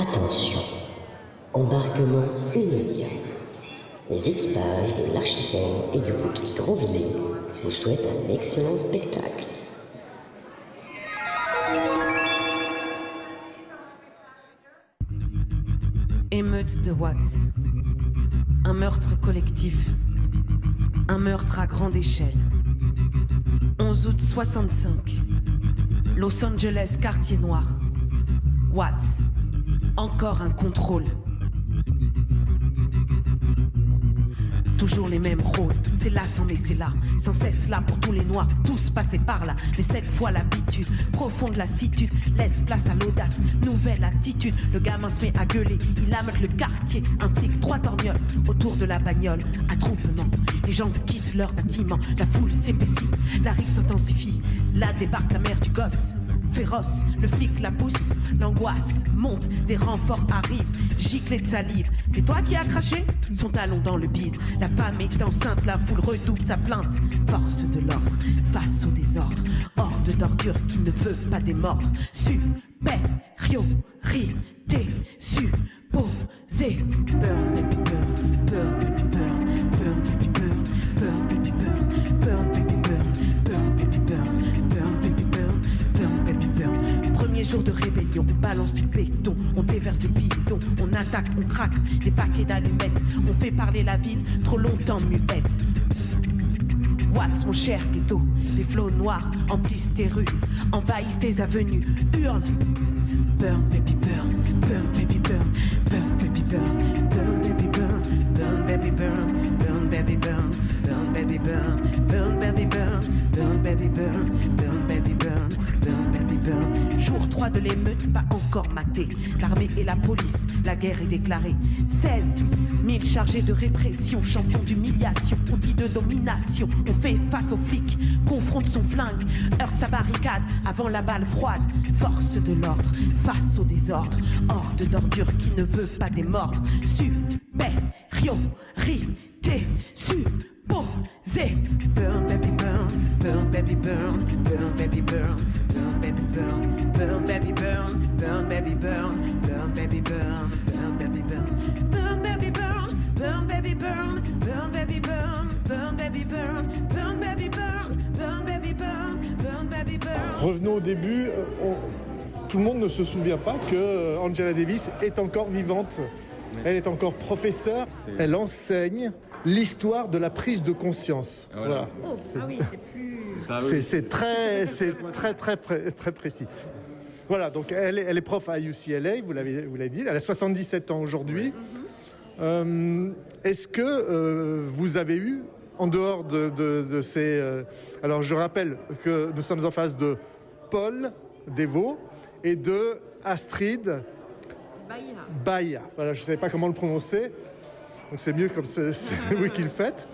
Attention, embarquement immédiat. Les équipages de l'Archipel et du Wiki Grandvillers vous souhaitent un excellent spectacle. Émeute de Watts. Un meurtre collectif. Un meurtre à grande échelle. 11 août 65. Los Angeles, quartier noir. Watts. Encore un contrôle. Toujours les mêmes rôles, c'est là sans laisser là, sans cesse là pour tous les noirs, tous passés par là, mais cette fois l'habitude, profonde lassitude, laisse place à l'audace, nouvelle attitude, le gamin se met à gueuler, il amène le quartier, un flic, 3 torgnoles, autour de la bagnole, attroupement, les gens quittent leur bâtiment, la foule s'épaissit, la rixe s'intensifie, là débarque la mère du gosse. Féroce, le flic la pousse, l'angoisse monte, des renforts arrivent, giclée de salive. C'est toi qui as craché? Son talon dans le bide. La femme est enceinte, la foule redouble sa plainte. Force de l'ordre, face au désordre, horde d'ordure qui ne veut pas démordre. Supériorité, supposé. Burn, baby, burn, burn, baby, burn, burn, baby, burn, burn, baby, burn, burn, baby, burn, burn, baby, burn, burn, baby, burn. Premier jour de rébellion, on balance du béton, on déverse des bidons, on attaque, on craque, des paquets d'allumettes, on fait parler la ville, trop longtemps muette. Watts, mon cher ghetto, des flots noirs emplissent tes rues, envahissent tes avenues, hurle. Burn, baby, burn, burn, baby, burn, burn, baby, burn, burn, baby, burn, burn, baby, burn, burn, baby, burn, burn, baby, burn, burn, baby, burn, burn, baby, burn, burn, baby, burn, burn, baby, burn. Jour 3 de l'émeute, pas encore maté. L'armée et la police, la guerre est déclarée. 16 000 chargés de répression, champions d'humiliation, outils de domination. On fait face aux flics, confronte son flingue, heurte sa barricade avant la balle froide. Force de l'ordre, face au désordre, horde d'ordures qui ne veut pas démordre. Supériorité, supposé. Burn, baby, burn, burn, baby, burn, burn, baby, burn, burn, baby, burn, burn, baby, burn, burn, baby, burn, burn, baby, burn, burn, baby, burn, burn, baby, burn, burn, baby, burn, burn, baby, burn, burn, baby, burn, burn, baby, burn, burn, baby, burn, burn, baby, burn. Revenons au début. Tout le monde ne se souvient pas que Angela Davis est encore vivante. Elle est encore professeure. Elle enseigne l'histoire de la prise de conscience. Voilà. Oh, ah oui, c'est plus... C'est très précis. Voilà, donc elle est prof à UCLA, vous l'avez dit. Elle a 77 ans aujourd'hui. Est-ce que vous avez eu, en dehors de ces... alors je rappelle que nous sommes en face de Paul Deveau et de Astrid Bahia. Voilà, je ne savais pas comment le prononcer, donc c'est mieux comme c'est vous qui le faites.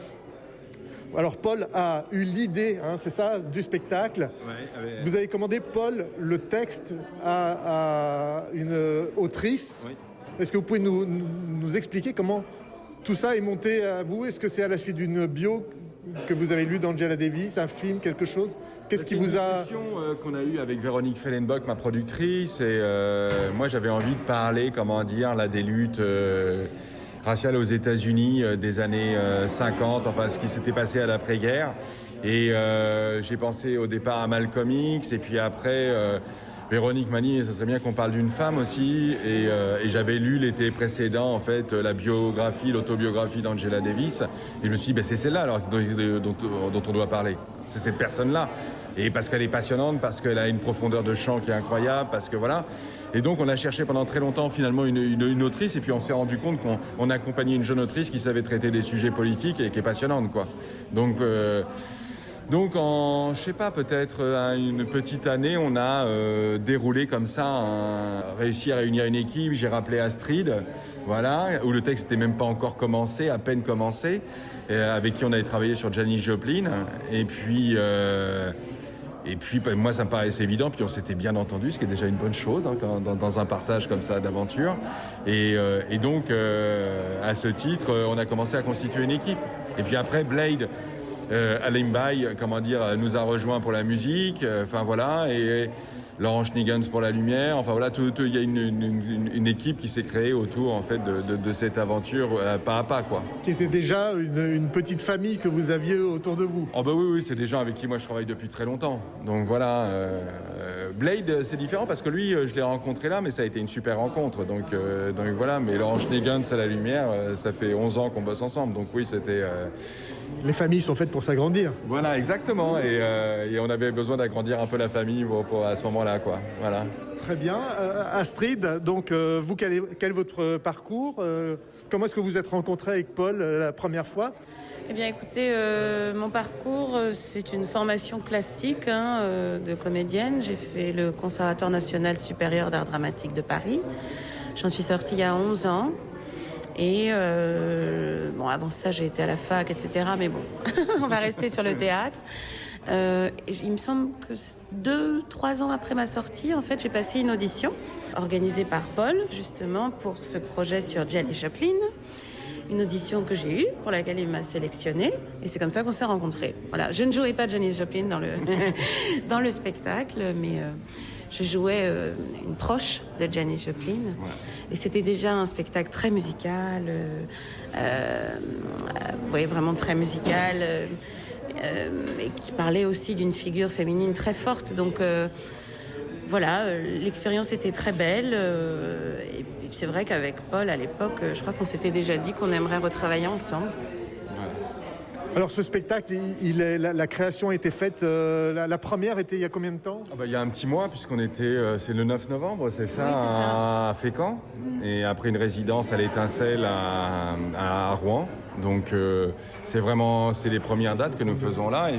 Alors Paul a eu l'idée, c'est ça, du spectacle. Ouais, vous avez commandé, Paul, le texte à une autrice. Oui. Est-ce que vous pouvez nous expliquer comment tout ça est monté à vous? Est-ce que c'est à la suite d'une bio que vous avez lue d'Angela Davis, un film, quelque chose? Qu'est-ce qui vous a... C'est une discussion qu'on a eue avec Véronique Fellenbock, ma productrice, et moi j'avais envie de parler, là, des luttes raciales aux États-Unis des années 50, enfin ce qui s'était passé à l'après-guerre. Et j'ai pensé au départ à Malcolm X, et puis après... Véronique m'a dit, ça serait bien qu'on parle d'une femme aussi, et j'avais lu l'été précédent, en fait, l'autobiographie d'Angela Davis, et je me suis dit, c'est celle-là alors dont on doit parler, c'est cette personne-là, et parce qu'elle est passionnante, parce qu'elle a une profondeur de champ qui est incroyable, parce que voilà, et donc on a cherché pendant très longtemps finalement une autrice, et puis on s'est rendu compte qu'on accompagnait une jeune autrice qui savait traiter des sujets politiques et qui est passionnante, quoi. Donc en, je sais pas, peut-être une petite année, on a déroulé comme ça, réussi à réunir une équipe. J'ai rappelé Astrid, voilà, où le texte n'était même pas encore commencé, à peine commencé, avec qui on avait travaillé sur Janis Joplin. Et puis moi, ça me paraissait évident, puis on s'était bien entendu, ce qui est déjà une bonne chose dans un partage comme ça d'aventure. Et donc, à ce titre, on a commencé à constituer une équipe. Et puis après, Blade Alim Bay, comment dire, nous a rejoint pour la musique. Enfin voilà, et Laurent Schnigens pour la lumière. Enfin voilà, il y a une équipe qui s'est créée autour en fait de cette aventure pas à pas, quoi. Qui était déjà une petite famille que vous aviez autour de vous. Oh bah oui, c'est des gens avec qui moi je travaille depuis très longtemps. Donc voilà, Blade c'est différent parce que lui je l'ai rencontré là, mais ça a été une super rencontre. Donc voilà, mais Laurent Schnegens à la lumière, ça fait 11 ans qu'on bosse ensemble. Donc oui, c'était... Les familles sont faites pour s'agrandir. Voilà, exactement. Et on avait besoin d'agrandir un peu la famille à ce moment-là, quoi. Voilà. Très bien. Astrid, donc vous, quel est votre parcours Comment est-ce que vous êtes rencontrée avec Paul la première fois? Eh bien, écoutez, mon parcours, c'est une formation classique de comédienne. J'ai fait le Conservatoire national supérieur d'art dramatique de Paris. J'en suis sortie il y a 11 ans. Et avant ça, j'ai été à la fac, etc. Mais bon, on va rester sur le théâtre. Il me semble que 2-3 ans après ma sortie, en fait, j'ai passé une audition organisée par Paul, justement, pour ce projet sur Janis Joplin. Une audition que j'ai eue, pour laquelle il m'a sélectionnée. Et c'est comme ça qu'on s'est rencontrés. Voilà. Je ne jouais pas Janis Joplin dans le spectacle, mais je jouais une proche de Janis Joplin. Ouais. Et c'était déjà un spectacle très musical, vraiment très musical, et qui parlait aussi d'une figure féminine très forte. Donc l'expérience était très belle. Et c'est vrai qu'avec Paul, à l'époque, je crois qu'on s'était déjà dit qu'on aimerait retravailler ensemble. Alors ce spectacle, la création a été faite, la première était il y a combien de temps? Il y a un petit mois, puisqu'on était, c'est le 9 novembre, c'est ça, oui, c'est ça. À Fécamp. Et après une résidence à l'Étincelle à Rouen. Donc c'est les premières dates que nous faisons là.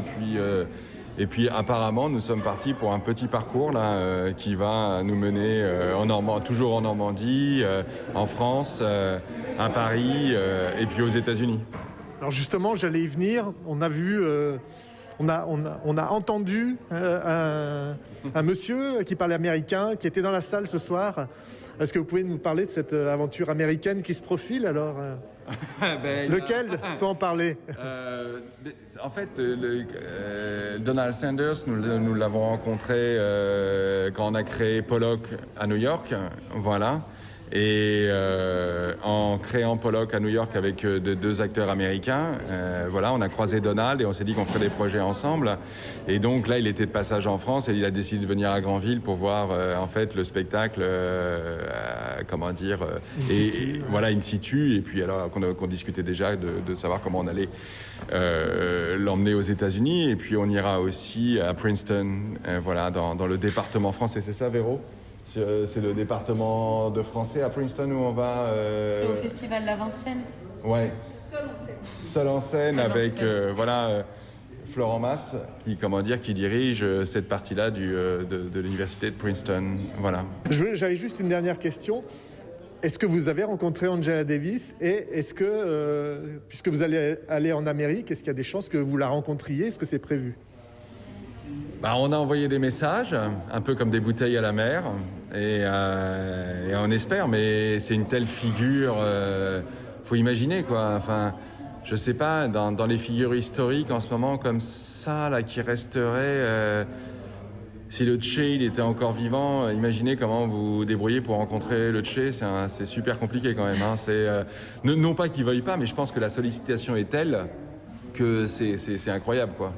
Et puis apparemment, nous sommes partis pour un petit parcours là, qui va nous mener toujours en Normandie, en France, à Paris et puis aux États-Unis. Alors justement, j'allais y venir. On a vu, on a entendu un monsieur qui parlait américain, qui était dans la salle ce soir. Est-ce que vous pouvez nous parler de cette aventure américaine qui se profile alors Lequel peut en parler? En fait, Donald Sanders, nous l'avons rencontré quand on a créé Pollock à New York. Voilà. Et en créant Pollock à New York avec deux acteurs américains, on a croisé Donald et on s'est dit qu'on ferait des projets ensemble. Et donc là, il était de passage en France et il a décidé de venir à Granville pour voir en fait le spectacle, in situ. Et puis alors qu'on discutait déjà de savoir comment on allait l'emmener aux États-Unis. Et puis on ira aussi à Princeton, dans le département français. C'est ça, Véro? C'est le département de français à Princeton où on va... C'est au festival l'Avant-Scène. Ouais. Seul en scène avec Florent Masse qui dirige cette partie-là de l'université de Princeton. Voilà. J'avais juste une dernière question. Est-ce que vous avez rencontré Angela Davis et est-ce que, puisque vous allez aller en Amérique, est-ce qu'il y a des chances que vous la rencontriez? Est-ce que c'est prévu? On a envoyé des messages, un peu comme des bouteilles à la mer, et on espère, mais c'est une telle figure, faut imaginer quoi. Enfin, je sais pas, dans les figures historiques en ce moment comme ça, là, qui resteraient, si le Che il était encore vivant, imaginez comment vous vous débrouillez pour rencontrer le Che, c'est super compliqué quand même. Non pas qu'il veuille pas, mais je pense que la sollicitation est telle que c'est incroyable quoi.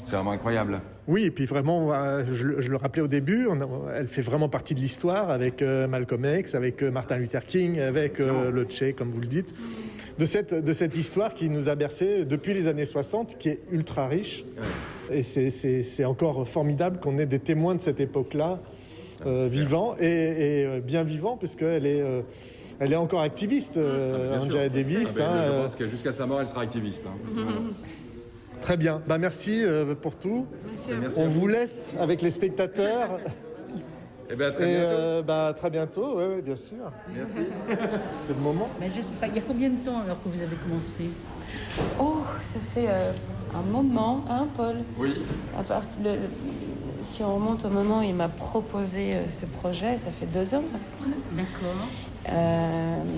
C'est vraiment incroyable. Oui, et puis vraiment, je le rappelais au début, elle fait vraiment partie de l'histoire avec Malcolm X, avec Martin Luther King, avec le Che, comme vous le dites, de cette histoire qui nous a bercé depuis les années 60, qui est ultra riche. Ouais. Et c'est encore formidable qu'on ait des témoins de cette époque-là, vivants et bien vivants, puisqu'elle est... elle est encore activiste, Angela Davis. Je pense que jusqu'à sa mort, elle sera activiste. Voilà. Très bien. Merci pour tout. Merci. On vous laisse avec les spectateurs. À très bientôt. Très bientôt, oui, bien sûr. Merci. C'est le moment. Mais je sais pas, il y a combien de temps alors que vous avez commencé? Oh, ça fait un moment, Paul? Oui. Si on remonte au moment où il m'a proposé ce projet, ça fait 2 ans. D'accord.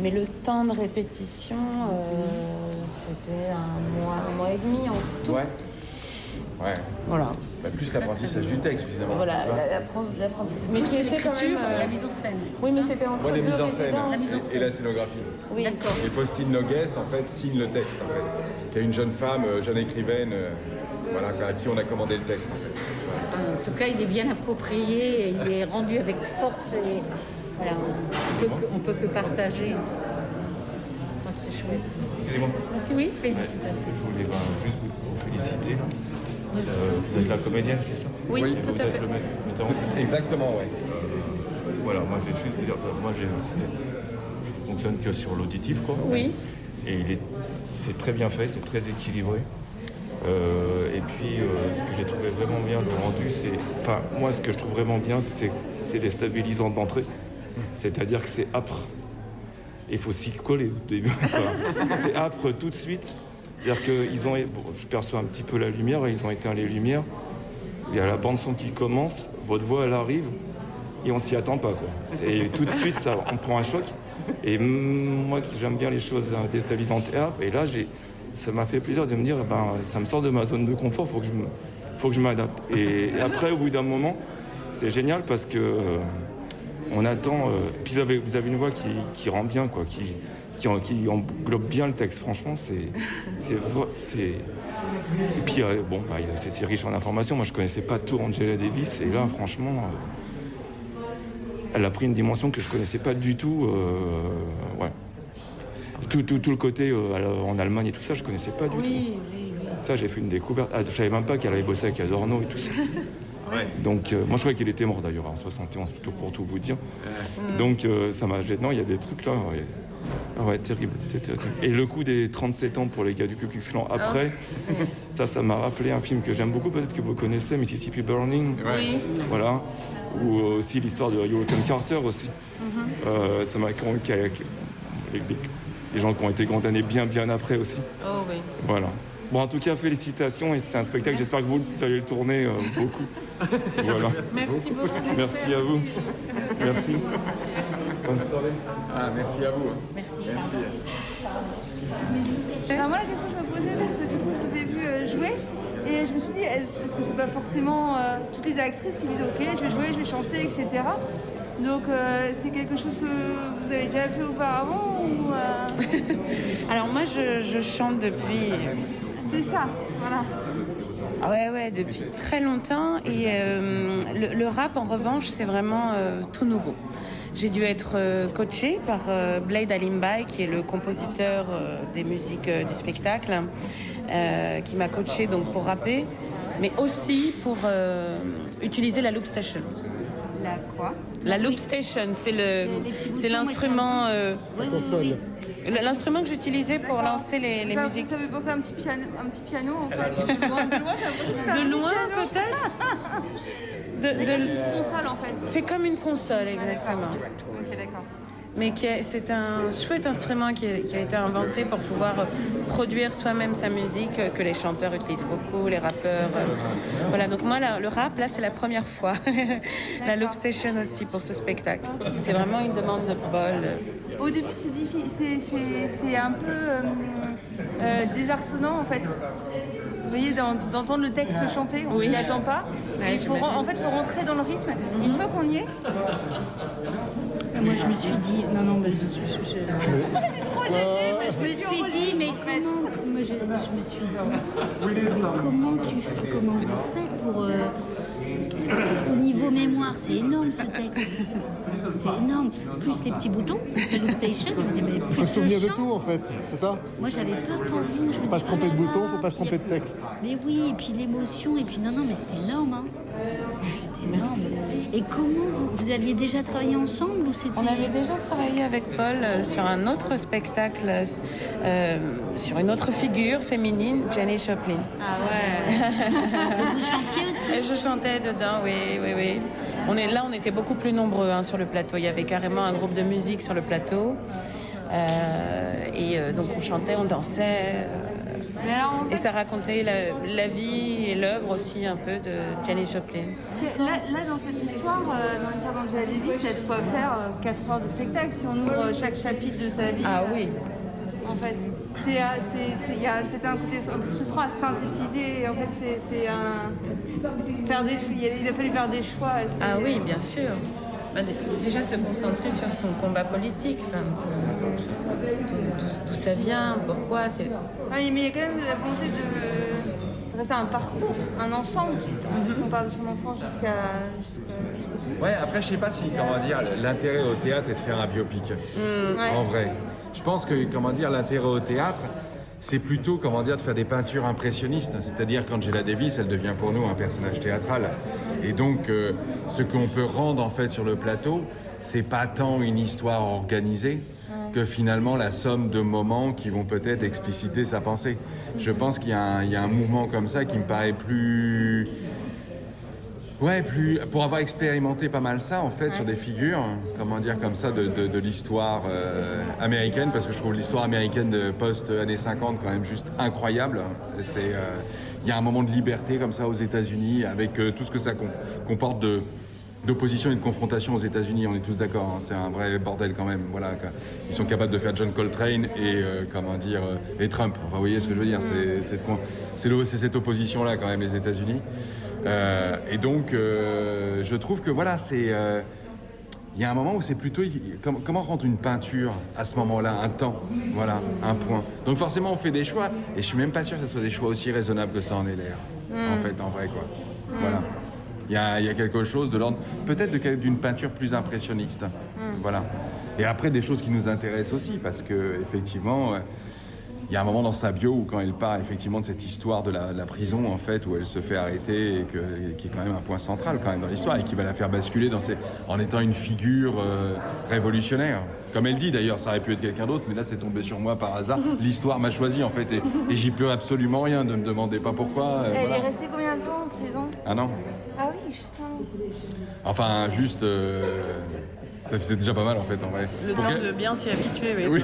Mais le temps de répétition, c'était un mois et demi en tout. Ouais. Ouais. Voilà. Bah, plus l'apprentissage du texte, finalement. Voilà, tu vois. l'apprentissage. Mais qui était quand même... la mise en scène. Oui, mais c'était entre Moi, les deux mises en scène résidences. et la scénographie. Oui. D'accord. Et Faustine Noguès, en fait, signe le texte, en fait. Qui est une jeune femme, jeune écrivaine, voilà, à qui on a commandé le texte, en fait. En tout cas, il est bien approprié, et il est rendu avec force et voilà, on peut que partager. Oh, c'est chouette. Excusez-moi, Merci, oui. Félicitations. je voulais juste vous féliciter. Là. Vous êtes la comédienne, c'est ça? Oui, Oui, Et tout vous à êtes fait. le metteur en scène. Exactement, ouais. Voilà, moi j'ai juste à dire, je fonctionne que sur l'auditif, quoi. Oui. Et c'est très bien fait, c'est très équilibré. Et puis, ce que j'ai trouvé vraiment bien le rendu, enfin, moi, ce que je trouve vraiment bien, c'est les stabilisants d'entrée. C'est-à-dire que c'est âpre. Il faut s'y coller au début. C'est âpre tout de suite. C'est-à-dire que je perçois un petit peu la lumière, et ils ont éteint les lumières. Il y a la bande-son qui commence, votre voix, elle arrive, et on s'y attend pas, quoi. C'est tout de suite, ça, on prend un choc. Et moi, qui j'aime bien les choses déstabilisantes et âpres, et là, ça m'a fait plaisir de me dire, ça me sort de ma zone de confort, faut que je m'adapte. Et après, au bout d'un moment, c'est génial parce que on attend. Puis vous avez une voix qui rend bien, quoi, qui englobe bien le texte. Franchement, c'est vrai. Et puis c'est riche en informations. Moi, je connaissais pas tout Angela Davis, et là, franchement, elle a pris une dimension que je connaissais pas du tout. Ouais. Tout le côté en Allemagne et tout ça, je connaissais pas du tout. Oui. Ça, j'ai fait une découverte. Je savais même pas qu'elle avait bossé avec Adorno et tout ça. Ouais. Donc, moi, je croyais qu'il était mort d'ailleurs en 71, plutôt pour tout vous dire. Donc, ça m'a gêné. Non, il y a des trucs là. Ouais. Ah ouais, terrible. Et le coup des 37 ans pour les gars du Ku Klux Klan après, ça m'a rappelé un film que j'aime beaucoup, peut-être que vous connaissez, Mississippi Burning. Oui. Voilà. Ou aussi l'histoire de Hurricane Carter aussi. Ça m'a les gens qui ont été condamnés bien après aussi. Oh oui. Voilà. Bon, en tout cas, félicitations, et c'est un spectacle. J'espère que vous allez le tourner beaucoup. Voilà. Merci beaucoup. Merci à vous. Merci. Bonne soirée. Ah, merci à vous. Alors moi la question que je me posais, parce que du coup je vous ai vu jouer, et je me suis dit, c'est parce que c'est pas forcément toutes les actrices qui disent ok je vais jouer, je vais chanter, etc. Donc c'est quelque chose que vous avez déjà fait auparavant ou Alors moi je chante depuis... C'est ça, voilà. Ah ouais, depuis très longtemps. Et le rap, en revanche, c'est vraiment tout nouveau. J'ai dû être coachée par Blade Alimbai, qui est le compositeur des musiques du spectacle, qui m'a coachée donc pour rapper, mais aussi pour utiliser la loop station. La quoi? La loop station, c'est l'instrument. Console. L'instrument que j'utilisais pour lancer les musiques. Ça fait penser à un petit piano en fait. De loin, j'ai l'impression que c'était un De petit loin, piano. peut-être. Une petite console en fait. C'est comme une console, exactement. Ok, d'accord. Mais c'est un chouette instrument qui a été inventé pour pouvoir produire soi-même sa musique, que les chanteurs utilisent beaucoup, les rappeurs. Voilà, donc moi, le rap, là, c'est la première fois. La loop station aussi pour ce spectacle. C'est vraiment une demande de Paul. Au début, c'est difficile, c'est un peu désarçonnant en fait. Vous voyez, d'entendre le texte chanter, on s'y attend pas. Ouais, Et faut rentrer dans le rythme. Et une fois qu'on y est, Moi, je me suis dit, non, mais je me suis dit, mais comment vous faites pour... parce que, au niveau mémoire, c'est énorme ce texte. C'est énorme. Plus les petits boutons, les loop station, je me dis, mais Il faut plus se souvenir le de chant. tout en fait, c'est ça? Moi, j'avais peur pour vous. Je me Faut pas dis, se tromper oh de là bouton, là, faut pas se tromper de puis- texte. Mais oui, et puis l'émotion, et puis non, mais c'était énorme. Hein. C'était énorme. Et comment vous aviez déjà travaillé ensemble ou c'était... On avait déjà travaillé avec Paul sur un autre spectacle, sur une autre figure féminine, Janis Joplin. Ah ouais. Vous chantiez aussi? Et je chantais dedans, oui. On était beaucoup plus nombreux sur le plateau. Il y avait carrément un groupe de musique sur le plateau. Donc on chantait, on dansait. mais alors, en Et fait, ça racontait la vie et l'œuvre aussi un peu de Janis Joplin. là, dans cette histoire, dans l'histoire d'Angela Davis, il y a de quoi faire 4 heures de spectacle si on ouvre chaque chapitre de sa vie. Ah oui. en fait. Il y a peut-être un côté un peu frustrant à synthétiser. En fait, il a fallu faire des choix. Ah oui, bien sûr. Déjà se concentrer sur son combat politique, d'où ça vient, pourquoi. Mais il y a quand même la volonté de rester un parcours, un ensemble. On parle de son enfance jusqu'à... Ouais, après, je sais pas si, l'intérêt au théâtre est de faire un biopic. En vrai. Je pense que, l'intérêt au théâtre, c'est plutôt, de faire des peintures impressionnistes. C'est-à-dire qu'Angela Davis, elle devient pour nous un personnage théâtral. Et donc, ce qu'on peut rendre, en fait, sur le plateau, c'est pas tant une histoire organisée que finalement la somme de moments qui vont peut-être expliciter sa pensée. Je pense qu'il y a un mouvement comme ça qui me paraît plus... pour avoir expérimenté pas mal ça, en fait, sur des figures, comme ça, de l'histoire américaine, parce que je trouve l'histoire américaine de post-années 50 quand même juste incroyable. Il y a un moment de liberté comme ça aux États-Unis, avec tout ce que ça comporte d'opposition et de confrontation aux États-Unis, on est tous d'accord, c'est un vrai bordel quand même. Voilà, ils sont capables de faire John Coltrane et et Trump. Enfin, vous voyez ce que je veux dire, c'est cette opposition-là quand même, les États-Unis. Et donc, je trouve que il y a un moment où c'est plutôt comment rendre une peinture à ce moment-là, un temps, un point. Donc forcément, on fait des choix, et je suis même pas sûr que ce soit des choix aussi raisonnables que ça en ait l'air. En fait, en vrai, quoi. Voilà. Il y a quelque chose de l'ordre, peut-être d'une peinture plus impressionniste. Voilà. Et après, des choses qui nous intéressent aussi, parce que effectivement, il y a un moment dans sa bio où quand elle part effectivement de cette histoire de la prison, en fait, où elle se fait arrêter et qui est quand même un point central quand même dans l'histoire et qui va la faire basculer en étant une figure révolutionnaire. Comme elle dit d'ailleurs, ça aurait pu être quelqu'un d'autre, mais là c'est tombé sur moi par hasard. L'histoire m'a choisi en fait et j'y peux absolument rien, ne me demandez pas pourquoi. Elle est restée combien de temps en prison ? Un an. Ah oui, juste un an. Enfin, juste... c'est déjà pas mal en fait en vrai. Le temps de bien s'y habituer, oui.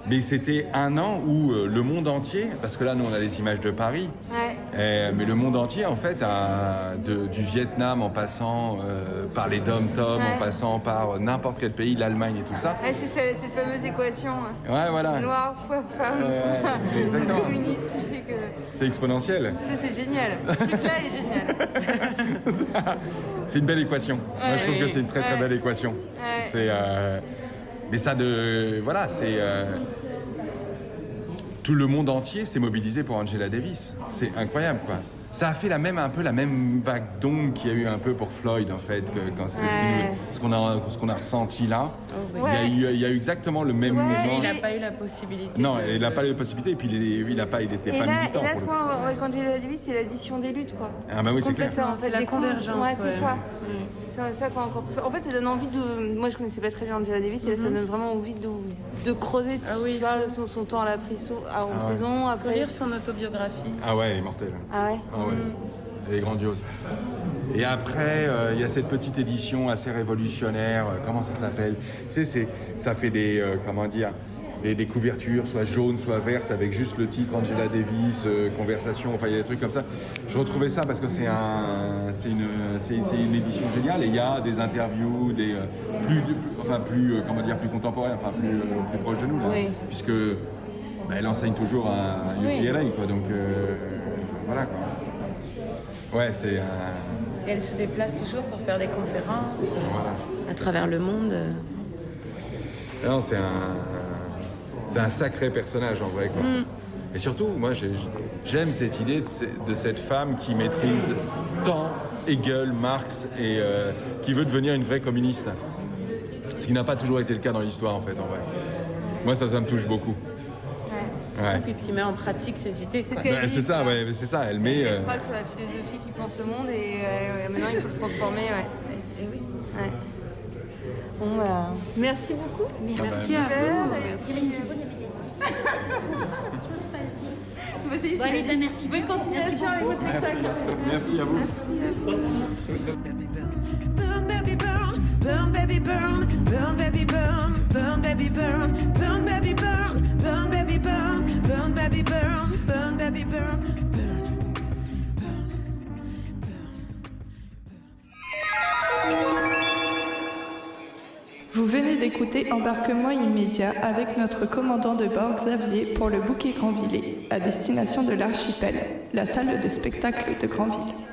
Mais c'était un an où le monde entier, parce que là nous on a les images de Paris, mais le monde entier en fait, du Vietnam en passant par les dom-toms, en passant par n'importe quel pays, l'Allemagne et tout ça. C'est cette fameuse équation. Ouais, voilà. Noir fois femme, exactement. communiste qui fait que... C'est exponentiel. C'est génial. Ce truc-là est génial. C'est une belle équation. Moi je trouve que c'est une très très belle équation. C'est mais ça tout le monde entier s'est mobilisé pour Angela Davis. C'est incroyable quoi. Ça a fait un peu la même vague d'onde qu'il y a eu un peu pour Floyd en fait, quand c'est ce qu'on a ressenti là. Il y a eu exactement le même mouvement. Il n'a pas eu la possibilité. Non, il n'a pas eu la possibilité et puis il n'était pas militant. Et là, ce qu'on voit avec Angela Davis, c'est l'addition des luttes quoi. Ah bah oui, c'est clair. C'est la convergence. Ouais, c'est ça. C'est ça quoi, encore plus. En fait, ça donne envie de... Moi, je connaissais pas très bien Angela Davis, et là, ça donne vraiment envie de creuser son temps à la prison, en prison. Après, lire son autobiographie. Ah ouais, elle est mortelle. Ah ouais. Elle est grandiose. Et après, il y a cette petite édition assez révolutionnaire. Comment ça s'appelle ? Tu sais, ça fait des... des couvertures, soit jaunes, soit vertes, avec juste le titre Angela Davis, conversation, enfin il y a des trucs comme ça. Je retrouvais ça parce que c'est une édition géniale et il y a des interviews, plus contemporaines, plus proches de nous, là, puisque elle enseigne toujours à UCLA, quoi, donc voilà quoi. Ouais, c'est Et elle se déplace toujours pour faire des conférences à travers le monde. Non, c'est un sacré personnage en vrai quoi. Et surtout, moi j'aime cette idée de cette femme qui maîtrise tant Hegel, Marx et qui veut devenir une vraie communiste. Ce qui n'a pas toujours été le cas dans l'histoire en fait en vrai. Moi ça me touche beaucoup. Et puis qui met en pratique ses idées. C'est ça, elle met... Je crois sur la philosophie qui pense le monde et maintenant il faut le transformer. Bon bah, merci beaucoup. Merci à vous. Bon, allez, merci. Bonne continuation avec votre spectacle. Merci à vous. Burn, baby, burn, burn, baby, burn, burn, baby, burn, burn, baby, burn, burn, baby, burn, burn, baby, burn, burn, baby, burn, burn, baby, burn, burn. Vous venez d'écouter Embarquement immédiat avec notre commandant de bord Xavier pour le Bouquet Grandvillers, à destination de l'archipel, la salle de spectacle de Granville.